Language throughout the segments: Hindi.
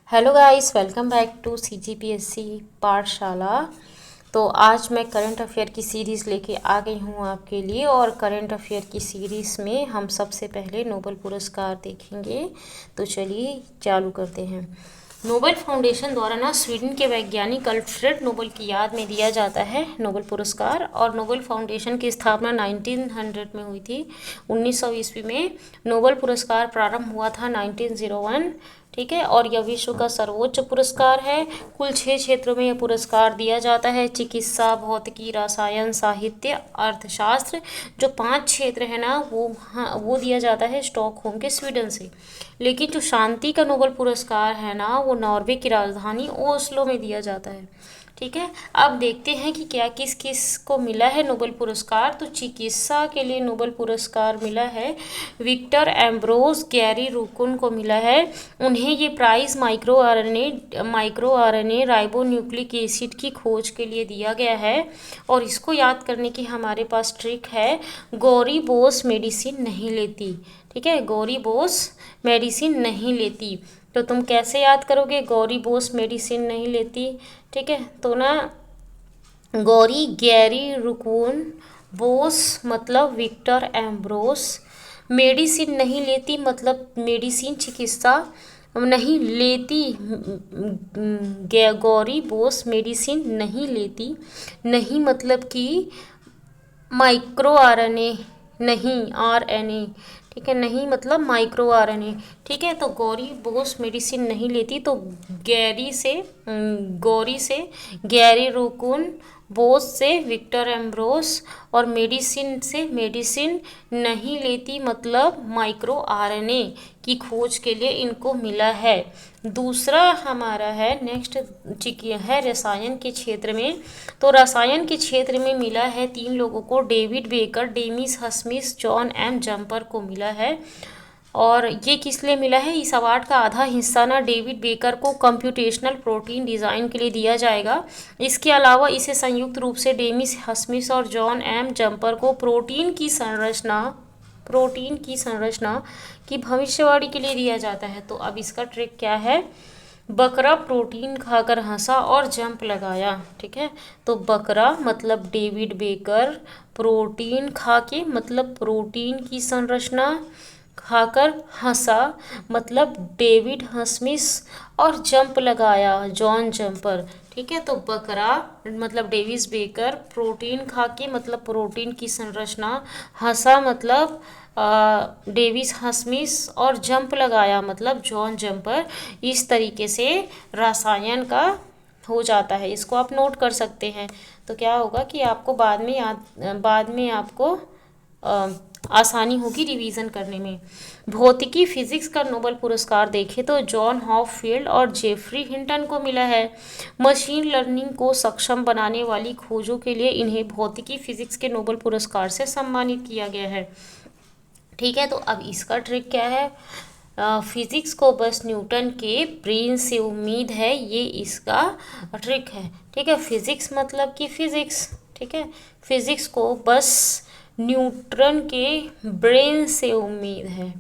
Hello guys, welcome back to CGPSC Pathshala. तो आज मैं करंट अफेयर की सीरीज़ लेके आ गई हूँ आपके लिए। और करंट अफेयर की सीरीज़ में हम सबसे पहले नोबेल पुरस्कार देखेंगे। तो चलिए चालू करते हैं। नोबेल फाउंडेशन द्वारा ना स्वीडन के वैज्ञानिक अल्फ्रेड नोबेल की याद में दिया जाता है नोबेल पुरस्कार। और नोबेल फाउंडेशन की स्थापना 1900 में हुई थी। 1900 ईस्वी में नोबेल पुरस्कार प्रारंभ हुआ था 1901। ठीक है, और यह विश्व का सर्वोच्च पुरस्कार है। कुल 6 क्षेत्रों में यह पुरस्कार दिया जाता है: चिकित्सा, भौतिकी, रसायन, साहित्य, अर्थशास्त्र। जो 5 क्षेत्र है ना वो दिया जाता है स्टॉकहोम के स्वीडन से। लेकिन जो शांति का नोबेल पुरस्कार है ना वो नॉर्वे की राजधानी ओस्लो में दिया जाता है। ठीक है, अब देखते हैं कि क्या किस किस को मिला है नोबेल पुरस्कार। तो चिकित्सा के लिए नोबेल पुरस्कार मिला है विक्टर एम्ब्रोस गैरी रूकुन को मिला है। उन्हें ये prize micro RNA ribonucleic acid की खोज के लिए दिया गया है। और इसको याद करने की हमारे पास ट्रिक है, गौरी बोस मेडिसिन नहीं लेती। ठीक है, गौरी बोस मेडिसिन नहीं लेती। तो तुम कैसे याद करोगे गौरी बोस मेडिसिन नहीं लेती? ठीक है, तो ना गौरी गैरी रुकून, बोस मतलब विक्टर एम्ब्रोस, मेडिसिन नहीं लेती मतलब मेडिसिन चिकित्सा नहीं लेती। गौरी बोस मेडिसिन नहीं लेती। नहीं मतलब कि माइक्रो आरएनए नहीं, आरएनए। ठीक है, नहीं मतलब माइक्रो आरएनए। ठीक है, तो गौरी बोस मेडिसिन नहीं लेती। तो गौरी से गैरी रोकुन, बोस से विक्टर एम्ब्रोस, और मेडिसिन से मेडिसिन नहीं लेती मतलब माइक्रो आरएनए की खोज के लिए इनको मिला है। दूसरा हमारा है नेक्स्ट है रसायन के क्षेत्र में। तो रसायन के क्षेत्र में मिला है 3 लोगों को: David Baker, Demis Hassabis, John M Jumper को मिला है। और ये किस लिए मिला है? इस अवार्ड का आधा हिस्सा ना डेविड बेकर को कंप्यूटेशनल प्रोटीन डिज़ाइन के लिए दिया जाएगा। इसके अलावा इसे संयुक्त रूप से डेमिस हस्मिस और जॉन एम जम्पर को प्रोटीन की संरचना की भविष्यवाणी के लिए दिया जाता है। तो अब इसका ट्रिक क्या है? बकरा प्रोटीन खाकर हंसा और जंप लगाया। ठीक है, तो बकरा मतलब डेविड बेकर, प्रोटीन खा के मतलब प्रोटीन की संरचना, खाकर हंसा मतलब डेविड हस्मिस, और जंप लगाया जॉन जंपर। ठीक है, तो बकरा मतलब डेविस बेकर, प्रोटीन खा के मतलब प्रोटीन की संरचना, हंसा मतलब डेविस हस्मिस, और जंप लगाया मतलब जॉन जंपर। इस तरीके से रसायन का हो जाता है। इसको आप नोट कर सकते हैं। तो क्या होगा कि आपको बाद में आपको आसानी होगी रिवीजन करने में। भौतिकी फिजिक्स का नोबेल पुरस्कार देखें तो जॉन हॉपफील्ड और जेफरी हिंटन को मिला है। मशीन लर्निंग को सक्षम बनाने वाली खोजों के लिए इन्हें भौतिकी फिजिक्स के नोबेल पुरस्कार से सम्मानित किया गया है। ठीक है, तो अब इसका ट्रिक क्या है? फिजिक्स को बस न्यूटन के ब्रेन से उम्मीद है, ये इसका ट्रिक है। ठीक है, फिजिक्स मतलब कि फिजिक्स। ठीक है, फिजिक्स को बस न्यूटन के ब्रेन से उम्मीद है।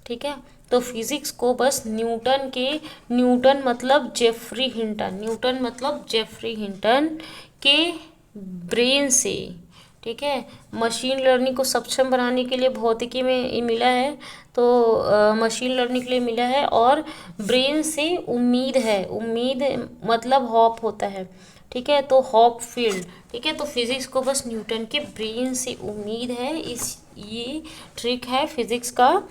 ठीक है, तो फिजिक्स को बस न्यूटन मतलब जेफरी हिंटन के ब्रेन से। ठीक है, मशीन लर्निंग को सक्षम बनाने के लिए भौतिकी में मिला है। तो मशीन लर्निंग के लिए मिला है, और ब्रेन से उम्मीद है। उम्मीद मतलब हॉप होता है। ठीक है, तो हॉप फील्ड। ठीक है, तो फिजिक्स को बस न्यूटन के ब्रेन से उम्मीद है, ये ट्रिक है फिजिक्स का।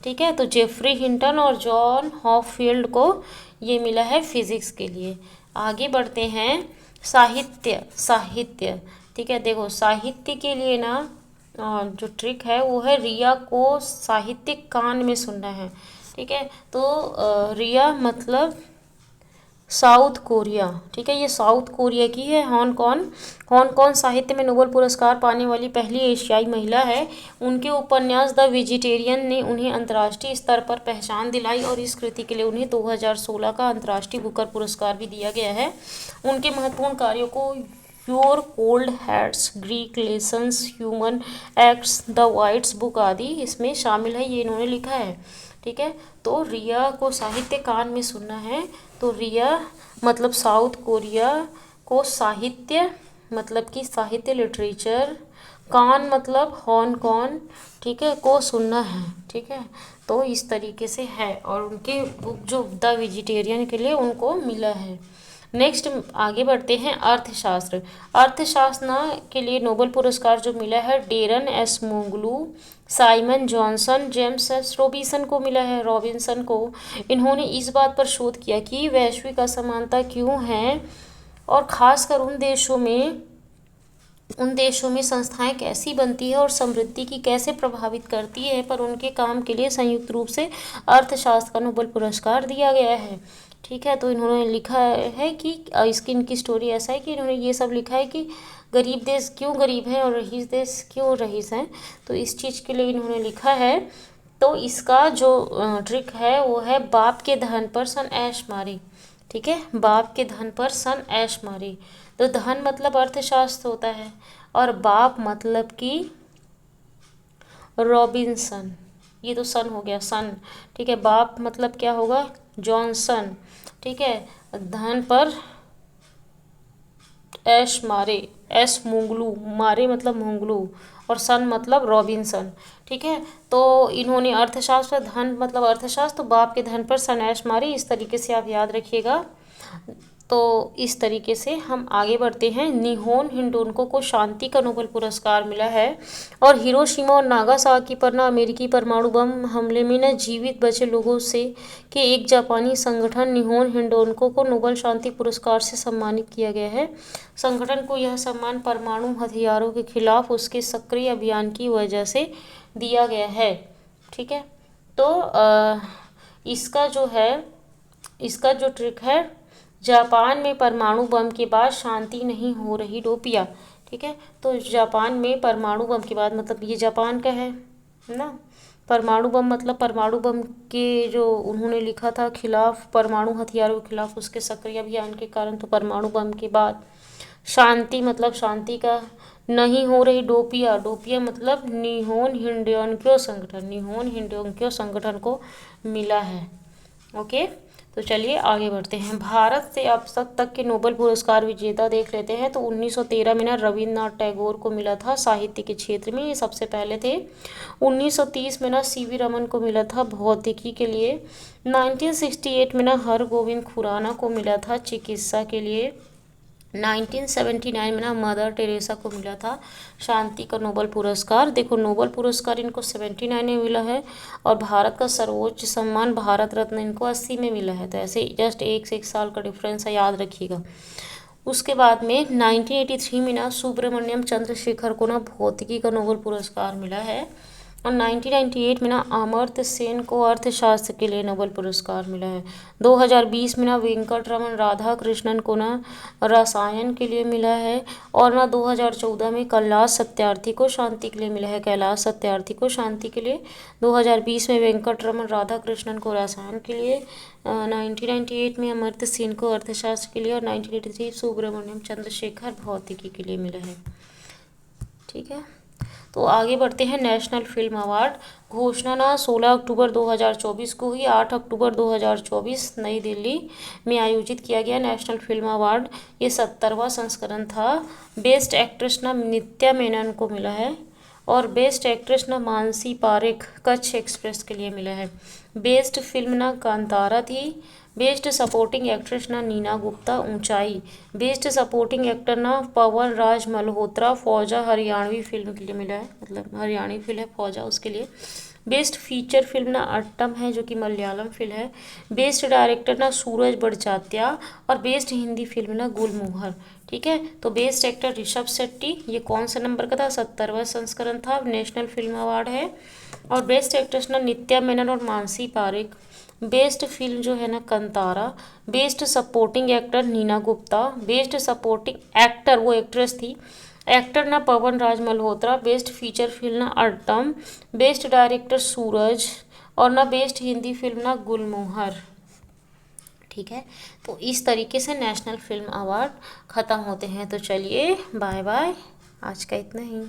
ठीक है, तो जेफरी हिंटन और जॉन हॉपफील्ड को ये मिला है फिजिक्स के लिए। आगे बढ़ते हैं। साहित्य। ठीक है, देखो साहित्य के लिए ना जो ट्रिक है वो है रिया को साहित्यिक कान में सुनना है। ठीक है, तो रिया मतलब साउथ कोरिया। ठीक है, ये साउथ कोरिया की है। हांगकांग साहित्य में नोबेल पुरस्कार पाने वाली पहली एशियाई महिला है। उनके उपन्यास द वेजिटेरियन ने उन्हें अंतर्राष्ट्रीय स्तर पर पहचान दिलाई, और इस कृति के लिए उन्हें 2016 का अंतर्राष्ट्रीय बुकर पुरस्कार भी दिया गया है। उनके महत्वपूर्ण कार्यों को your cold hands, Greek lessons, human acts, the white book आदि इसमें शामिल है, ये इन्होंने लिखा है। ठीक है। तो रिया को साहित्य कान में सुनना है, तो रिया मतलब साउथ कोरिया को साहित्य मतलब कि साहित्य लिटरेचर, कान मतलब हॉन्ग, ठीक है, को सुनना है, ठीक है। तो इस तरीके से है, और उनके बुक जो द वेजिटेरियन के लिए उनको मिला है। नेक्स्ट आगे बढ़ते हैं अर्थशास्त्र। अर्थशास्त्र के लिए नोबेल पुरस्कार जो मिला है Daron Acemoglu, Simon Johnson, James S Robinson को मिला है, रॉबिन्सन को। इन्होंने इस बात पर शोध किया कि वैश्विक असमानता क्यों है, और ख़ासकर उन देशों में संस्थाएं कैसी बनती है और समृद्धि की कैसे प्रभावित करती है, पर उनके काम के लिए संयुक्त रूप से अर्थशास्त्र का नोबेल पुरस्कार दिया गया है, ठीक है। तो इन्होंने लिखा है कि इनकी स्टोरी ऐसा है कि इन्होंने ये सब लिखा है कि गरीब देश क्यों गरीब हैं और रईस देश क्यों रईस हैं, तो इस चीज़ के लिए इन्होंने लिखा है। तो इसका जो ट्रिक है वो है बाप के धन पर सन ऐश मारे, ठीक है, बाप के धन पर सन ऐश मारे। तो धन मतलब अर्थशास्त्र होता है, और बाप मतलब कि रॉबिन्सन, ये तो सन हो गया, सन, ठीक है। बाप मतलब क्या होगा, जॉनसन, ठीक है। धन पर ऐश मारे, एस मोंगलू, मारे मतलब मोंगलू, और सन मतलब रॉबिन्सन, ठीक है। तो इन्होंने अर्थशास्त्र, धन मतलब अर्थशास्त्र, तो बाप के धन पर सन ऐश मारे, इस तरीके से आप याद रखिएगा। तो इस तरीके से हम आगे बढ़ते हैं। निहोन हिंडोनको को शांति का नोबेल पुरस्कार मिला है, और हिरोशिमा और नागासाकी पर ना अमेरिकी परमाणु बम हमले में न जीवित बचे लोगों से के एक जापानी संगठन निहोन हिंडोनको को नोबेल शांति पुरस्कार से सम्मानित किया गया है। संगठन को यह सम्मान परमाणु हथियारों के खिलाफ उसके सक्रिय अभियान की वजह से दिया गया है, ठीक है। तो इसका जो ट्रिक है, जापान में परमाणु बम के बाद शांति नहीं हो रही डोपिया, ठीक है। तो जापान में परमाणु बम के बाद मतलब ये जापान का है ना, परमाणु बम मतलब परमाणु बम के जो उन्होंने लिखा था खिलाफ, परमाणु हथियारों के खिलाफ उसके सक्रिय अभियान के कारण, तो परमाणु बम के बाद शांति मतलब शांति का नहीं हो रही डोपिया, डोपिया मतलब निहोन हिंडोन्क्यो संगठन, निहोन हिंडोन्क्यो संगठन को मिला है, ओके। तो चलिए आगे बढ़ते हैं। भारत से अब तक के नोबेल पुरस्कार विजेता देख लेते हैं। तो 1913 में ना रविन्द्रनाथ टैगोर को मिला था साहित्य के क्षेत्र में, ये सबसे पहले थे। 1930 में ना सीवी रमन को मिला था भौतिकी के लिए। 1968 में ना हरगोविंद खुराना को मिला था चिकित्सा के लिए। 1979 में ना मदर टेरेसा को मिला था शांति का नोबेल पुरस्कार। देखो नोबेल पुरस्कार इनको 79 में मिला है, और भारत का सर्वोच्च सम्मान भारत रत्न इनको 80 में मिला है। तो ऐसे जस्ट एक से एक साल का डिफरेंस है, याद रखिएगा। उसके बाद में 1983 में ना सुब्रमण्यम चंद्रशेखर को ना भौतिकी का नोबेल पुरस्कार मिला है, और 1998 में ना अमर्त्य सेन को अर्थशास्त्र के लिए नोबेल पुरस्कार मिला है। 2020 में ना वेंकटरमन राधाकृष्णन को ना रसायन के लिए मिला है, और ना 2014 में कैलाश सत्यार्थी को शांति के लिए मिला है, कैलाश सत्यार्थी को शांति के लिए। 2020 में वेंकटरमन राधाकृष्णन को रसायन के लिए, 1998 में अमर्त्य सेन को अर्थशास्त्र के लिए, और 1983 सुब्रमण्यम चंद्रशेखर भौतिकी के लिए मिला है, ठीक है। तो आगे बढ़ते हैं। नेशनल फिल्म अवार्ड घोषणा ना 16 अक्टूबर 2024 को हुई। 8 अक्टूबर 2024 नई दिल्ली में आयोजित किया गया नेशनल फिल्म अवार्ड, ये 70वां संस्करण था। बेस्ट एक्ट्रेस ना नित्या मेनन को मिला है, और बेस्ट एक्ट्रेस ना मानसी पारेख कच्छ एक्सप्रेस के लिए मिला है। बेस्ट फिल्म ना कांतारा थी। बेस्ट सपोर्टिंग एक्ट्रेस ना नीना गुप्ता ऊंचाई। बेस्ट सपोर्टिंग एक्टर ना पवन राज मल्होत्रा फौजा हरियाणवी फिल्म के लिए मिला है, मतलब हरियाणवी फिल्म है फौजा उसके लिए। बेस्ट फीचर फिल्म ना अट्टम है जो कि मलयालम फिल्म है। बेस्ट डायरेक्टर ना सूरज बड़चात्या, और बेस्ट हिंदी फिल्म ना गुलमोहर, ठीक है। तो बेस्ट एक्टर ऋषभ शेट्टी, ये कौन सा नंबर का था, 70वां संस्करण था, नेशनल फिल्म अवार्ड है। और बेस्ट एक्ट्रेस ना नित्या मेनन और मानसी पारेख। बेस्ट फिल्म जो है ना Kantara. Best supporting actor Neena Gupta. Best supporting actor, वो एक्ट्रेस थी, एक्टर ना Pawan Raj Malhotra. Best feature film ना अट्टम। बेस्ट डायरेक्टर सूरज, और ना बेस्ट हिंदी फिल्म ना गुलमोहर, ठीक है। तो इस तरीके से नेशनल फिल्म अवार्ड ख़त्म होते हैं। तो चलिए बाय बाय, आज का इतना ही।